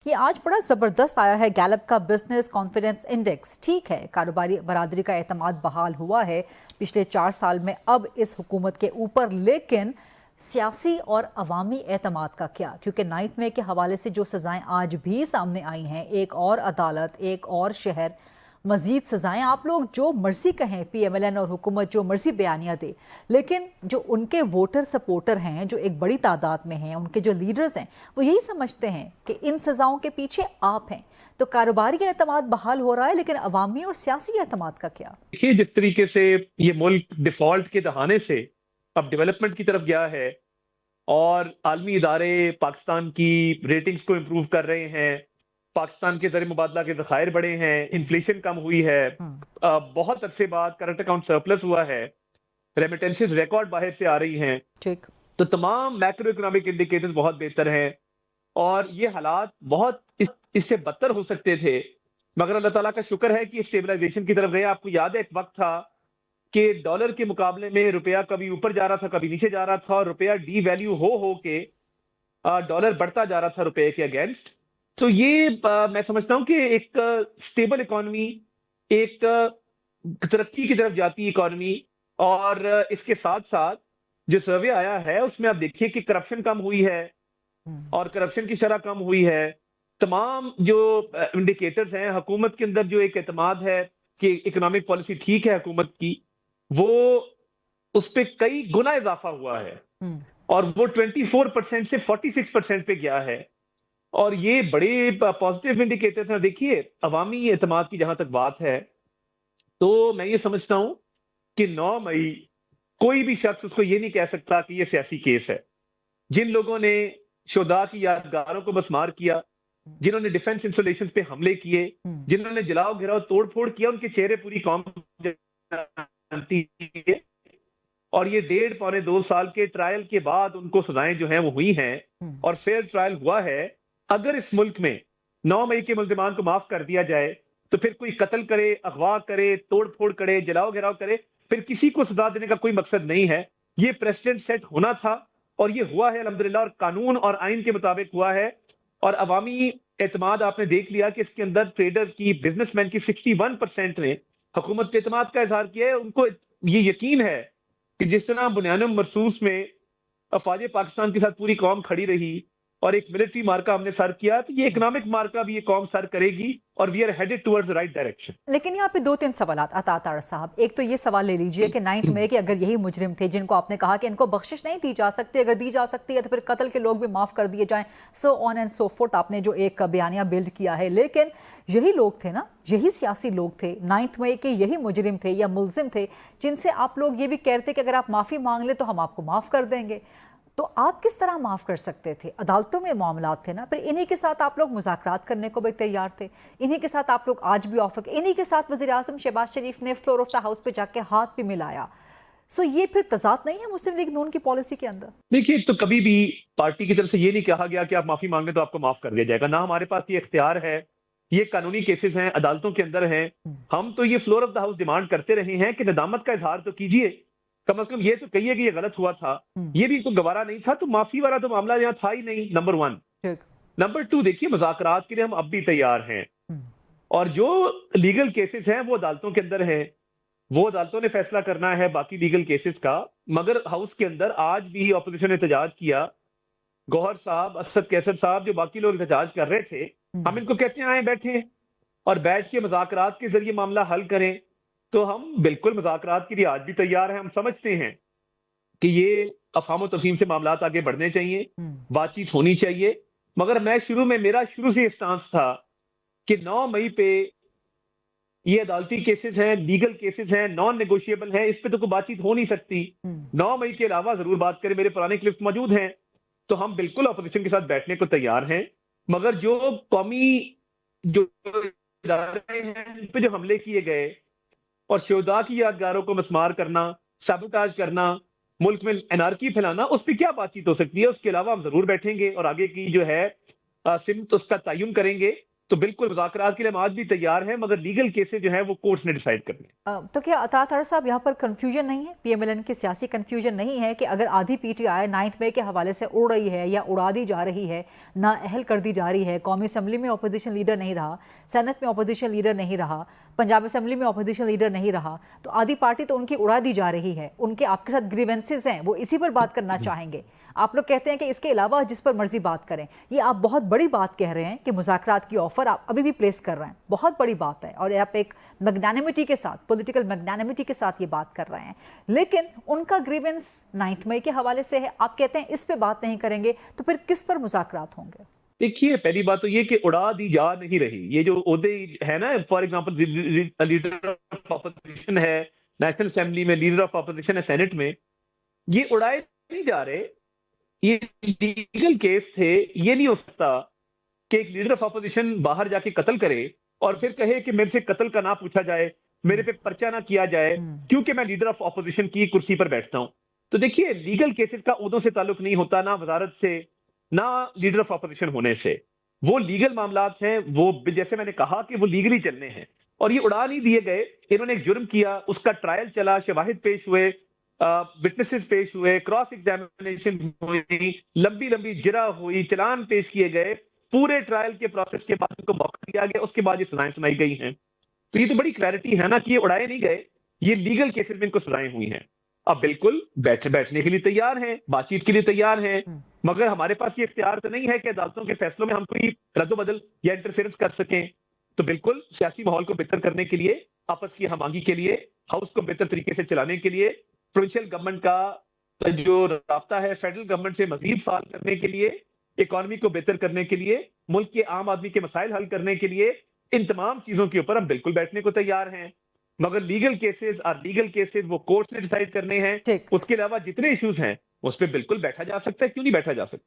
ये आज बड़ा ज़बरदस्त आया है गैलप का बिजनेस कॉन्फिडेंस इंडेक्स। ठीक है, कारोबारी बरादरी का एतमाद बहाल हुआ है पिछले 4 साल में अब इस हुकूमत के ऊपर, लेकिन सियासी और अवामी एतमाद का क्या? क्योंकि 9th मई के हवाले से जो सज़ाएं आज भी सामने आई हैं, एक और अदालत, एक और शहर, मजीद सजाएं, आप लोग जो मर्जी कहें, PMLN और हुकूमत जो मर्जी बयानियां दे, लेकिन जो उनके वोटर सपोर्टर हैं, जो एक बड़ी तादाद में हैं, उनके जो लीडर्स हैं, वो यही समझते हैं कि इन सजाओं के पीछे आप हैं। तो कारोबारी एतमाद बहाल हो रहा है, लेकिन अवामी और सियासी एतमाद का क्या? देखिए, जिस तरीके से ये मुल्क डिफॉल्ट के दहाने से अब डेवलपमेंट की तरफ गया है और आलमी इदारे पाकिस्तान की रेटिंग्स को इम्प्रूव कर रहे हैं, पाकिस्तान के ज़र मुबादला के ज़खायर बढ़े हैं, इन्फ्लेशन कम हुई है, बहुत अरसे बाद करंट अकाउंट सरप्लस हुआ है, रेमिटेंसेस रिकॉर्ड बाहर से आ रही हैं, ठीक। तो तमाम मैक्रो इकोनॉमिक इंडिकेटर्स बहुत बेहतर हैं और ये हालात बहुत इससे बदतर हो सकते थे, मगर अल्लाह ताला का शुक्र है कि स्टेबलाइजेशन की तरफ गए। आपको याद है, एक वक्त था कि डॉलर के मुकाबले में रुपया कभी ऊपर जा रहा था, कभी नीचे जा रहा था, और रुपया डी वैल्यू हो के डॉलर बढ़ता जा रहा था रुपए के अगेंस्ट। तो ये मैं समझता हूं कि एक स्टेबल इकोनॉमी, एक तरक्की की तरफ जाती इकोनॉमी, और इसके साथ साथ जो सर्वे आया है उसमें आप देखिए कि करप्शन कम हुई है और करप्शन की शरह कम हुई है। तमाम जो इंडिकेटर्स हैं, हुकूमत के अंदर जो एक एतमाद है कि इकोनॉमिक पॉलिसी ठीक है हुकूमत की, वो उस पर कई गुना इजाफा हुआ है और वो 24% से 46% पे गया है। और ये बड़े पॉजिटिव इंडिकेटर्स हैं। देखिए, अवामी एतमाद की जहां तक बात है, तो मैं ये समझता हूं कि 9 मई कोई भी शख्स उसको ये नहीं कह सकता कि ये सियासी केस है। जिन लोगों ने शुहदा की यादगारों को मसमार किया, जिन्होंने डिफेंस इंस्टॉलेशन पे हमले किए, जिन्होंने जलाओ गिराओ तोड़ फोड़ किया, उनके चेहरे पूरी कौम जानती है। और ये 1.5-2 साल के ट्रायल के बाद उनको सजाएं जो हैं वो हुई हैं और फेयर ट्रायल हुआ है। अगर इस मुल्क में 9 मई के मुल्जिमान को माफ कर दिया जाए, तो फिर कोई कत्ल करे, अगवा करे, तोड़ फोड़ करे, जलाओ गिराव करे, फिर किसी को सजा देने का कोई मकसद नहीं है। ये प्रेसिडेंट सेट होना था और ये हुआ है अल्हम्दुलिल्लाह, और कानून और आइन के मुताबिक हुआ है। और अवामी एतमाद आपने देख लिया कि इसके अंदर ट्रेडर की, बिजनेसमैन की 61% ने हुकूमत के एतमाद का इजहार किया है। उनको ये यकीन है कि जिस तरह बुनियानुम मरसूस में अफवाज पाकिस्तान के साथ पूरी कौम खड़ी रही और एक मिलिट्री मार्का हमने सर किया, तो ये इकोनॉमिक मार्का भी ये कौम सर करेगी और we are headed towards the right direction. लेकिन यहाँ पे 2-3 सवालात अतातार साहब। एक तो ये सवाल ले लीजिए कि 9th मई के अगर यही मुजरिम थे जिनको आपने कहा कि इनको बख्शिश नहीं दी जा सकती, अगर दी जा सकती है तो फिर कत्ल के लोग भी माफ कर दिए जाएं, so on and so fourth, आपने जो एक बयानिया बिल्ड किया है, लेकिन यही लोग थे ना, यही सियासी लोग थे, 9th मई के यही मुजरिम थे या मुलजिम थे, जिनसे आप लोग ये भी कहते कि अगर आप माफी मांग ले तो हम आपको माफ कर देंगे। तो आप किस तरह माफ कर सकते थे? अदालतों में मामलात थे ना, फिर इन्हीं के साथ आप लोग मुज़ाकरात करने को भी तैयार थे, इन्हीं के साथ आप लोग आज भी ऑफर, इन्हीं के साथ वज़ीर आज़म शहबाज शरीफ ने फ्लोर ऑफ द हाउस पे जाके हाथ भी मिलाया। सो ये फिर तजाद नहीं है मुस्लिम लीग नून की पॉलिसी के अंदर? देखिए, तो कभी भी पार्टी की तरफ से ये नहीं कहा गया कि आप माफी मांगे तो आपको माफ कर दिया जाएगा, ना हमारे पास ये इख्तियार है। ये कानूनी केसेस हैं, अदालतों के अंदर हैं। हम तो ये floor of the house demand करते रहे हैं कि नदामत का इजहार तो कीजिए, कम से कम ये तो कहिए कि ये गलत हुआ था, ये भी तो गवारा नहीं था, तो माफी वाला तो मामला यहाँ था ही नहीं, नंबर 1। नंबर 2, देखिए, मुज़ाकरात के लिए हम अब भी तैयार हैं और जो लीगल केसेस हैं वो अदालतों के अंदर हैं, वो अदालतों ने फैसला करना है बाकी लीगल केसेस का। मगर हाउस के अंदर आज भी अपोजिशन ने एहतजाज किया, गौहर साहब, असद कैसर साहब, जो बाकी लोग एहतजाज कर रहे थे, हम इनको कहते हैं आए बैठे और बैठ के मुज़ाकरात के जरिए मामला हल करें। तो हम बिल्कुल मुज़ाकरात के लिए आज भी तैयार हैं। हम समझते हैं कि ये अफ़हाम तफ़हीम से मामलात आगे बढ़ने चाहिए, बातचीत होनी चाहिए। मगर मैं मेरा शुरू से स्टांस था कि 9 मई पे ये अदालती केसेस हैं, लीगल केसेस हैं, नॉन नेगोशिएबल हैं, इस पे तो कोई बातचीत हो नहीं सकती। 9 मई के अलावा जरूर बात करें, मेरे पुराने क्लिप्स मौजूद हैं, तो हम बिल्कुल अपोजिशन के साथ बैठने को तैयार हैं। मगर जो कौमी जो इदारे हैं इन पे जो हमले किए गए और शुहदा की यादगारों को मसमार करना, साबोटाज करना, मुल्क में एनार्की फैलाना, उस पर क्या बातचीत हो सकती है? उसके अलावा हम जरूर बैठेंगे और आगे की जो है सिमत उसका तयन करेंगे। तो बिल्कुल मुज़ाकरात के लिए हम आज भी तैयार हैं, मगर लीगल केसेस जो हैं वो कोर्ट्स ने डिसाइड करने हैं। तो क्या अतातर साहब यहाँ पर कंफ्यूजन नहीं है, पीएमएलएन की सियासी कंफ्यूजन नहीं है कि अगर आधी पीटीआई 9 मई के हवाले से उड़ रही है या उड़ा दी जा रही है, नाअहल कर दी जा रही है, कौमी असम्बली में अपोजिशन लीडर नहीं रहा, सेनेट में अपोजिशन लीडर नहीं रहा, पंजाब असम्बली में अपोजिशन लीडर नहीं रहा, तो आधी पार्टी तो उनकी उड़ा दी जा रही है, उनके आपके साथ ग्रीवेंसेस हैं, वो इसी पर बात करना चाहेंगे। आप लोग कहते हैं कि इसके अलावा जिस पर मर्जी बात करें, ये आप बहुत बड़ी बात कह रहे हैं कि मुज़ाकरात की ऑफर आप अभी भी प्लेस कर रहे हैं, बहुत बड़ी बात है, और आप एक मैग्नानिमिटी के साथ, पॉलिटिकल मैग्नानिमिटी के साथ ये बात कर रहे हैं, लेकिन उनका ग्रीवेंस 9 मई के हवाले से है, आप कहते हैं इस पे बात नहीं करेंगे, तो फिर किस पर मुज़ाकरात होंगे? देखिए, पहली बात तो ये कि उड़ा दी जा नहीं रही। ये जो ओहदे है ना, for example leader of opposition है नेशनल असेंबली में, लीडर ऑफ अपोजिशन है सेनेट में, ये उड़ाए नहीं जा रहे। ये लीगल केस थे। ये नहीं हो सकता कि एक लीडर ऑफ अपोजिशन बाहर जाके कत्ल करे और फिर कहे कि मेरे से कत्ल का ना पूछा जाए, मेरे पे पर्चा ना किया जाए, क्योंकि मैं लीडर ऑफ अपोजिशन की कुर्सी पर बैठता हूं। तो देखिए, लीगल केसेस का उदों से ताल्लुक नहीं होता, ना वजारत से, ना लीडर ऑफ अपोजिशन होने से। वो लीगल मामलात हैं, वो जैसे मैंने कहा कि वो लीगली चलने हैं, और ये उड़ा नहीं दिए गए। इन्होंने एक जुर्म किया, उसका ट्रायल चला, शवाहिद पेश हुए, विटनेसेस पेश हुए, क्रॉस एग्जामिनेशन हुई, लंबी लंबी जिरा हुई, चलान पेश किए गए, पूरे ट्रायल के प्रोसेस के बाद उनको मौका दिया गया, उसके बाद ये सजाएं सुनाई गई हैं। तो ये तो बड़ी क्लैरिटी है ना कि ये उड़ाए नहीं गए, ये लीगल केसेस में इनको सजाएं हुई हैं। अब बिल्कुल बैठने के लिए तैयार हैं, बातचीत के लिए तैयार हैं, मगर हमारे पास ये इख्तियार तो नहीं है कि अदालतों के फैसलों में हम कोई रद्दोबदल या इंटरफेरेंस कर सकें। तो बिल्कुल सियासी माहौल को बेहतर करने के लिए, आपस की हमांगी के लिए, हाउस को बेहतर तरीके से चलाने के लिए, प्रोविंशियल गवर्नमेंट का जो राब्ता है फेडरल गवर्नमेंट से मजीद फाल करने के लिए, इकोनॉमी को बेहतर करने के लिए, मुल्क के आम आदमी के मसाइल हल करने के लिए, इन तमाम चीजों के ऊपर हम बिल्कुल बैठने को तैयार हैं। मगर लीगल केसेस वो कोर्ट ने डिसाइड करने हैं। ठीक। उसके अलावा जितने इश्यूज हैं उस पर बिल्कुल बैठा जा सकता है, क्यों नहीं बैठा जा सकता।